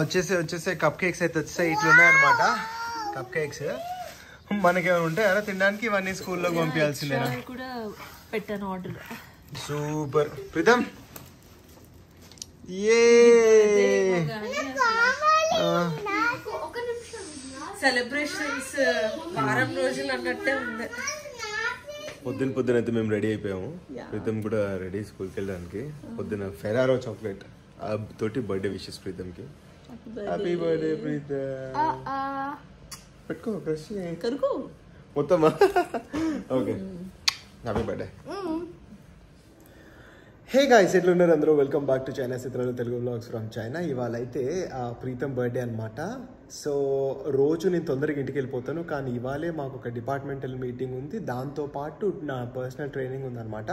వచ్చేసే cup cakes అయితే వచ్చేసాయి. ఇట్లా ఉన్నాయన్నమాట కప్ కేక్స్. మనకేమైనా ఉంటాయా తినడానికి? ఇవన్నీ స్కూల్లో పంపించాల్సిందేనా? పెట్టాను ఆర్డర్. సూపర్ ప్రీతం. సెలబ్రేషన్స్ వారం రోజులు అన్నట్టే ఉంది. పొద్దున అయితే మేము రెడీ అయిపోయాము. ప్రీతం కూడా రెడీ స్కూల్కి వెళ్ళడానికి. పొద్దున ఫెరారో చాక్లెట్ తోటి బర్త్డే విషెస్ ప్రీతంకి. Happy birthday Preetham. పెట్టుకో క్రష్ కరుకు మొత్తమా? Okay happy birthday. Hey guys, ఎట్లున్నారు అందరూ? వెల్కమ్ బ్యాక్ టు చైనా చిత్రాలు తెలుగు వ్లాగ్స్ ఫ్రమ్ చైనా. ఇవాళ అయితే ప్రీతం బర్త్డే అనమాట. సో రోజు నేను తొందరగా ఇంటికి వెళ్ళిపోతాను, కానీ ఇవాళే మాకు ఒక డిపార్ట్మెంటల్ మీటింగ్ ఉంది. దాంతోపాటు నా పర్సనల్ ట్రైనింగ్ ఉందన్నమాట.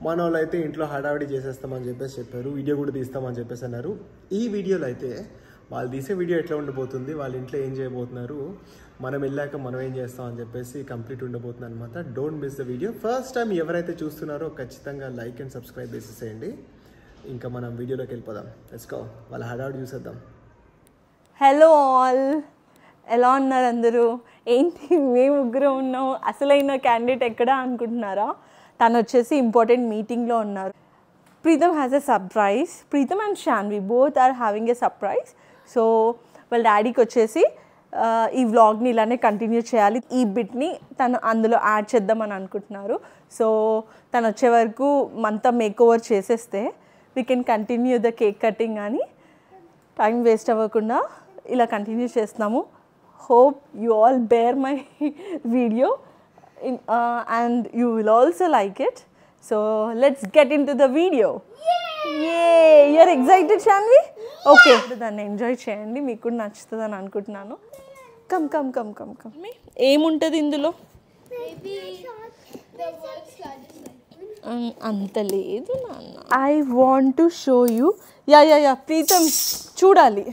మన వాళ్ళు అయితే ఇంట్లో హడావిడి చేసేస్తామని చెప్పేసి చెప్పారు. వీడియో కూడా తీస్తామని చెప్పేసి అన్నారు. ఈ వీడియోలో అయితే వాళ్ళు తీసే వీడియో ఎట్లా ఉండబోతుంది, వాళ్ళ ఇంట్లో ఏం చేయబోతున్నారు, మనం వెళ్ళాక మనం ఏం చేస్తాం అని చెప్పేసి కంప్లీట్ ఉండబోతుంది అనమాట. Don't miss the video. First time ఎవరైతే చూస్తున్నారో ఖచ్చితంగా లైక్ అండ్ సబ్స్క్రైబ్ చేసేసేయండి. ఇంకా మనం వీడియోలోకి వెళ్ళిపోదాం. Let's go. వాళ్ళ హడావిడి చూసేద్దాం. హలో ఆల్, ఎలా ఉన్నారు అందరూ? ఏంటి మేము ముగ్గురు ఉన్నాం, అసలైన క్యాండిడేట్ ఎక్కడా అనుకుంటున్నారా? తను వచ్చేసి ఇంపార్టెంట్ మీటింగ్లో ఉన్నారు. Pritam has a surprise. Pritam and Shanvi both are having a surprise. So వాళ్ళ డాడీకి వచ్చేసి ఈ వ్లాగ్ని ఇలానే కంటిన్యూ చేయాలి, ఈ బిట్ని తను అందులో యాడ్ చేద్దామని అనుకుంటున్నారు. సో తను వచ్చే వరకు అంతా మేక్ ఓవర్ చేసేస్తే we can continue the cake cutting అని. టైం వేస్ట్ అవ్వకుండా ఇలా కంటిన్యూ చేస్తున్నాము. Hope you all bear my video and you will also like it. So let's get into the video. You're excited Shanvi? Okay, దాన్ని enjoy చేయండి, మీకు కూడా నచ్చుతుంది అని అనుకుంటున్నాను. Come come come come come. ఏముంటుంది ఇందులో? అంత లేదు నాన్న. I want to show you. Yeah Pritam చూడాలి.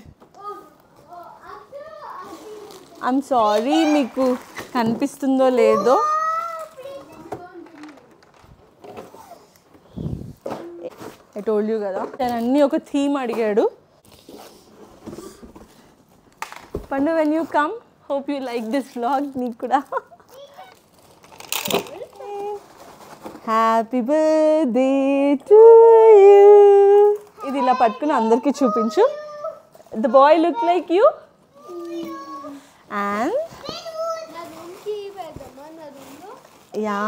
ఐఎమ్ సారీ, మీకు కనిపిస్తుందో లేదో. ఐ టోల్డ్ యూ కదా. తను అన్నీ ఒక థీమ్ అడిగాడు. పండు, when you come, hope you like this vlog. నీకు కూడా హ్యాపీ బర్త్డే టు యూ. ఇది ఇలా పట్టుకుని అందరికీ చూపించు. The boy look like you. And yeah,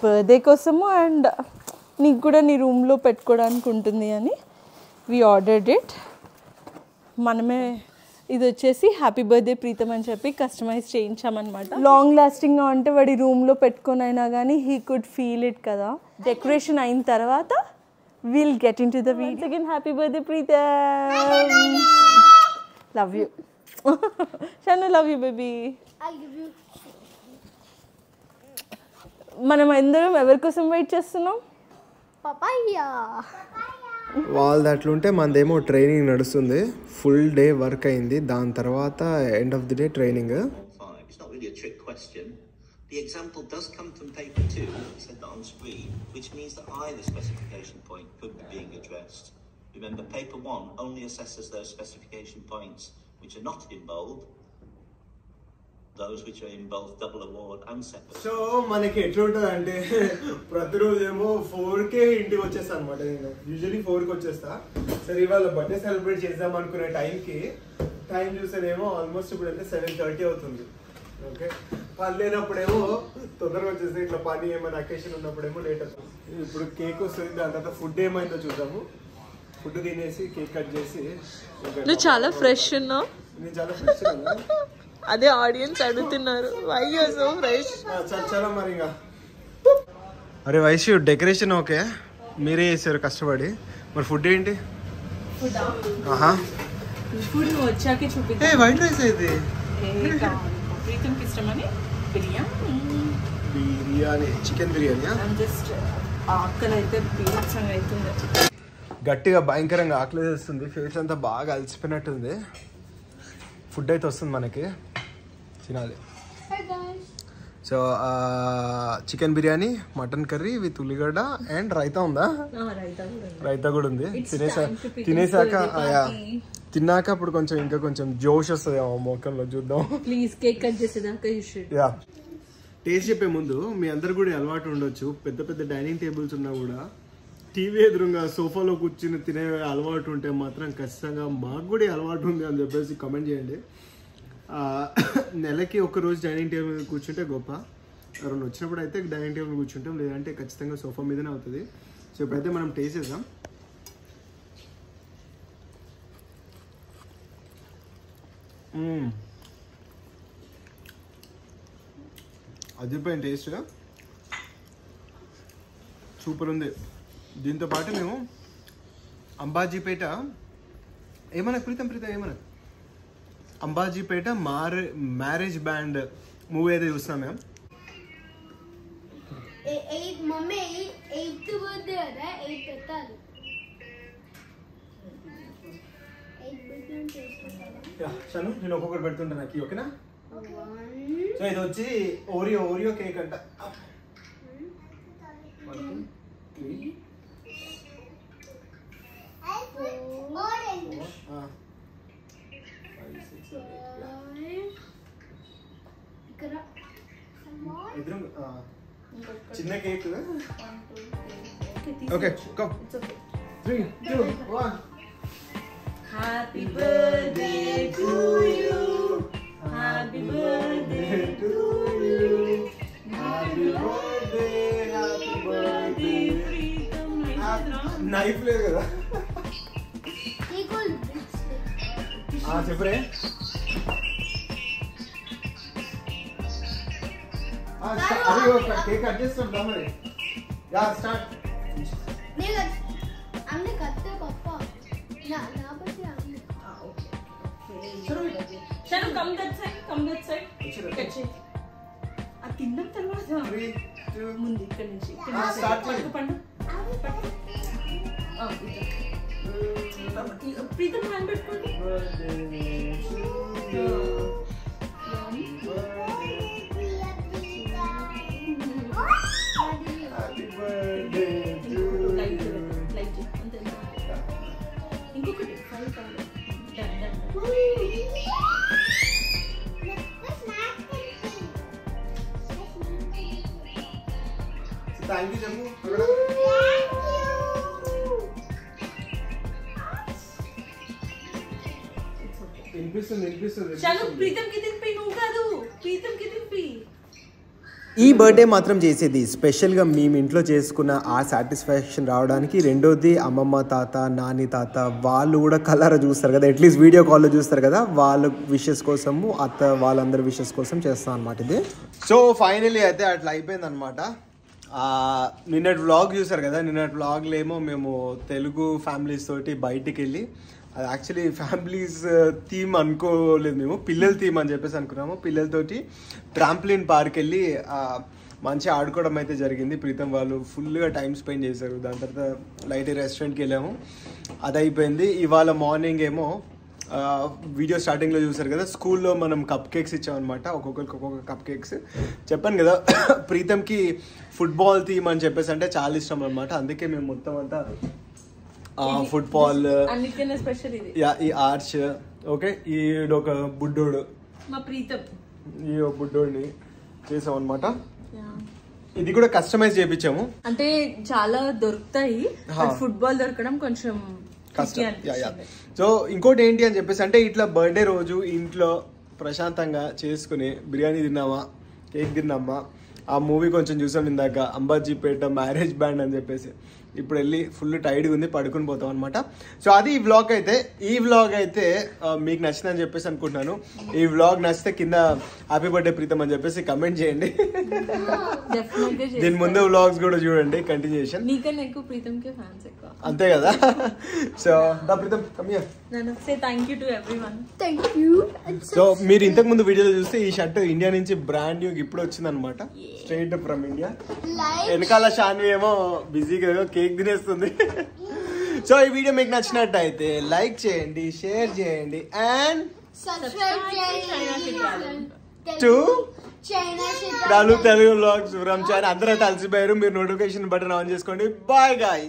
birthday కోసము అండ్ నీకు కూడా నీ రూమ్లో పెట్టుకోవడానికి ఉంటుంది అని వి ఆర్డర్డ్ ఇట్. మనమే ఇది వచ్చేసి హ్యాపీ బర్త్డే ప్రీతం అని చెప్పి కస్టమైజ్ చేయించామన్నమాట. లాంగ్ లాస్టింగ్గా ఉంటే వాడి రూమ్లో పెట్టుకొని అయినా కానీ హీ కుడ్ ఫీల్ ఇట్ కదా. డెకరేషన్ అయిన తర్వాత will get into the video. Again happy birthday Preetham. Love you Shanu. Love you baby. మనం అందరం ఎవరి కోసం వెయిట్ చేస్తున్నాం? వాళ్ళది అట్లుంటే మనదేమో ట్రైనింగ్ నడుస్తుంది. ఫుల్ డే వర్క్ అయింది, దాని తర్వాత end of the day training. The example does come from paper 2, said that on screen, which means that either specification point could be being addressed. Remember, paper 1 only assesses those specification points which are not in bold, those which are in both double award and separate. So మనకి ఎట్లుంటుంది అంటే ప్రతిరోజు ఏమో 4కే ఇంటికి వచ్చేస్తా అనమాట. నేను usually 4కి వచ్చేస్తా. సరే ఇవాళ బర్త్డే సెలబ్రేట్ చేద్దాం అనుకునే టైం చూస్తేనేమో ఆల్మోస్ట్ ఇప్పుడు అంటే 7:30 అవుతుంది. ఓకే, పని లేనప్పుడేమో తొందరగా వచ్చేస్తే, ఇట్లా పని ఏమైనా అకేషన్ ఉన్నప్పుడేమో లేట్ అవుతుంది. ఇప్పుడు కేక్ వస్తుంది, దాని తర్వాత ఫుడ్ ఏమైందో చూద్దాము. ఫుడ్ తినేసి కేక్ కట్ చేసి. నువ్వు చాలా ఫ్రెష్ ఉన్నావు. నేను చాలా ఫ్రెష్ ఉన్నాను. అదే ఆడియన్స్ అడుగుతున్నారు, why you are so fresh. చాలా మరి ఇంకా. అరే వైశ్యు, డెకరేషన్ ఓకే మీరే చేశారు కష్టపడి, మరి ఫుడ్ ఏంటి? ఫుడ్ నువ్వు వచ్చాకే చూపిస్తా. వైట్ రైస్ అయితే ప్రీతంకి ఇష్టమని బిర్యానీ, చికెన్ బిర్యానీ. జస్ట్ ఆకలి అయితే బీభత్సంగా అవుతుంది. గట్టిగా భయంకరంగా ఆకలి వేస్తుంది. ఫేస్ అంతా బాగా అలసిపోయినట్టుంది. ఫుడ్ అయితే వస్తుంది మనకి, తినాలి. So chicken biryani, mutton curry with ఉల్లిగడ్డ అండ్ రైతా ఉందా? రైతా కూడా ఉంది. తినేసాక తిన్నాక అప్పుడు కొంచెం ఇంకా కొంచెం జోష్ వస్తుంది మొక్కల్లో చూద్దాం. ప్లీజ్ కేక్ కట్ చేసేదాకా యూ షుడ్. యా టేస్ట్ చెప్పే ముందు మీ అందరు కూడా అలవాటు ఉండొచ్చు, పెద్ద పెద్ద డైనింగ్ టేబుల్స్ ఉన్నా కూడా టీవీ ఎదురుగా సోఫాలో కూర్చుని తినే అలవాటు ఉంటే మాత్రం ఖచ్చితంగా మాకు కూడా అలవాటు ఉంది అని చెప్పేసి కామెంట్ చేయండి. నెలకి ఒకరోజు డైనింగ్ టేబుల్ మీద కూర్చుంటే గొప్ప, ఎవరైనా వచ్చినప్పుడు అయితే డైనింగ్ టేబుల్ కూర్చుంటాం, లేదంటే ఖచ్చితంగా సోఫా మీదనే అవుతుంది. సో ఇప్పుడైతే మనం టేస్ట్ చేద్దాం. అదిరిపోయిన టేస్ట్, సూపర్ ఉంది. దీంతో పాటు మేము అంబాజీపేట ప్రీతం ఏమన్నా అంబాజీపేట మ్యారేజ్ బ్యాండ్ మూవీ అయితే చూస్తున్నాం మేము. నేను ఒక్కొక్కటి పెడుతుంటా నాకు, ఓకేనా? సో ఇది వచ్చి ఓరియో కేక్ అంట. చిన్న cake. Okay come 3 2 1. Happy birthday to you, happy birthday to you, happy birthday, happy birthday Pritam. Knife లేదు కదా చెప్పరే. అది కేక్ కట్ చేస్తుంటా మరి. Yeah start. చలో కమ్ దట్ సైడ్ కట్ చేయి. ఆ తిన్న తర్వాత ముందు ఇక్కడ నుంచి స్టార్ట్ పండు. ప్రీతం హ్యాండ్ పెట్టుకోండి. ఇంకొకటి థ్యాంక్ యూ చెప్పు. ఈ బర్త్డే మాత్రం చేసేది స్పెషల్గా మేము ఇంట్లో చేసుకున్న ఆ సాటిస్ఫాక్షన్ రావడానికి. రెండోది అమ్మమ్మ తాత నాని తాత వాళ్ళు కూడా కలర్ చూస్తారు కదా, అట్లీస్ట్ వీడియో కాల్లో చూస్తారు కదా, వాళ్ళ విషెస్ కోసము అత్త వాళ్ళందరి విషెస్ కోసం చేస్తాం అనమాట ఇది. సో ఫైనలీ అయితే అట్లా అయిపోయింది అనమాట. నిన్నటి వ్లాగ్ చూసారు కదా, నిన్నటి వ్లాగ్లో ఏమో మేము తెలుగు ఫ్యామిలీస్ తోటి బయటికి వెళ్ళి, అది యాక్చువల్లీ ఫ్యామిలీస్ థీమ్ అనుకోలేదు, మేము పిల్లల థీమ్ అని చెప్పేసి అనుకున్నాము. పిల్లలతోటి ట్రాంప్లిన్ పార్క్ వెళ్ళి మంచిగా ఆడుకోవడం అయితే జరిగింది. ప్రీతం వాళ్ళు ఫుల్గా టైం స్పెండ్ చేశారు. దాని తర్వాత లైట్ రెస్టారెంట్కి వెళ్ళాము, అది అయిపోయింది. ఇవాళ మార్నింగ్ ఏమో వీడియో స్టార్టింగ్లో చూసారు కదా, స్కూల్లో మనం కప్ కేక్స్ ఇచ్చామన్నమాట, ఒక్కొక్కరికి ఒక్కొక్క కప్ కేక్స్. చెప్పాను కదా ప్రీతంకి ఫుట్బాల్ థీమ్ అని చెప్పేసి అంటే చాలా ఇష్టం అనమాట, అందుకే మేము మొత్తం అంతా ఫుట్బాల్, ఈ ఆర్చ్, ఓకే ఈడొక బుడ్డోడు, ఈ బుడ్డోడిని చేసాం అనమాట. ఇది కూడా కస్టమైజ్ చేయించాము, అంటే చాలా దొరుకుతాయి, ఫుట్బాల్ దొరకడం కొంచెం కష్టం. సో ఇంకోటి ఏంటి అని చెప్పేసి అంటే ఇట్లా బర్త్డే రోజు ఇంట్లో ప్రశాంతంగా చేసుకుని బిర్యానీ తిన్నామా, కేక్ తిన్నామా, ఆ మూవీ కొంచెం చూసాం ఇందాక అంబాజీపేట మ్యారేజ్ బ్యాండ్ అని చెప్పేసి, ఇప్పుడు వెళ్ళి ఫుల్ టైడ్గా ఉంది పడుకుని పోతాం అనమాట. సో అది ఈ వ్లాగ్ అయితే. ఈ వ్లాగ్ అయితే మీకు నచ్చిందని చెప్పేసి అనుకుంటున్నాను. ఈ వ్లాగ్ నచ్చితే కింద హ్యాపీ బర్త్డే ప్రీతం అని చెప్పేసి కమెంట్ చేయండి. దీని ముందు వ్లాగ్స్ కూడా చూడండి కంటిన్యూషన్. అంతే కదా. సో దా ప్రీతం కమ్ హియర్. సో మీరు ఇంతకు ముందు వీడియోలో చూస్తే ఈ షర్ట్ ఇండియా నుంచి బ్రాండ్ న్యూ ఇప్పుడు వచ్చిందనమాట, స్ట్రైట్ ఫ్రమ్ ఇండియా. వెనకాల షాన్వి ఏమో బిజీగా కేక్ తినేస్తుంది. సో ఈ వీడియో మీకు నచ్చినట్టయితే లైక్ చేయండి, షేర్ చేయండి and Telugu vlogs from China. అందరూ అయితే అలసిపోయారు, మీరు నోటిఫికేషన్ బటన్ ఆన్ చేసుకోండి. Bye guys.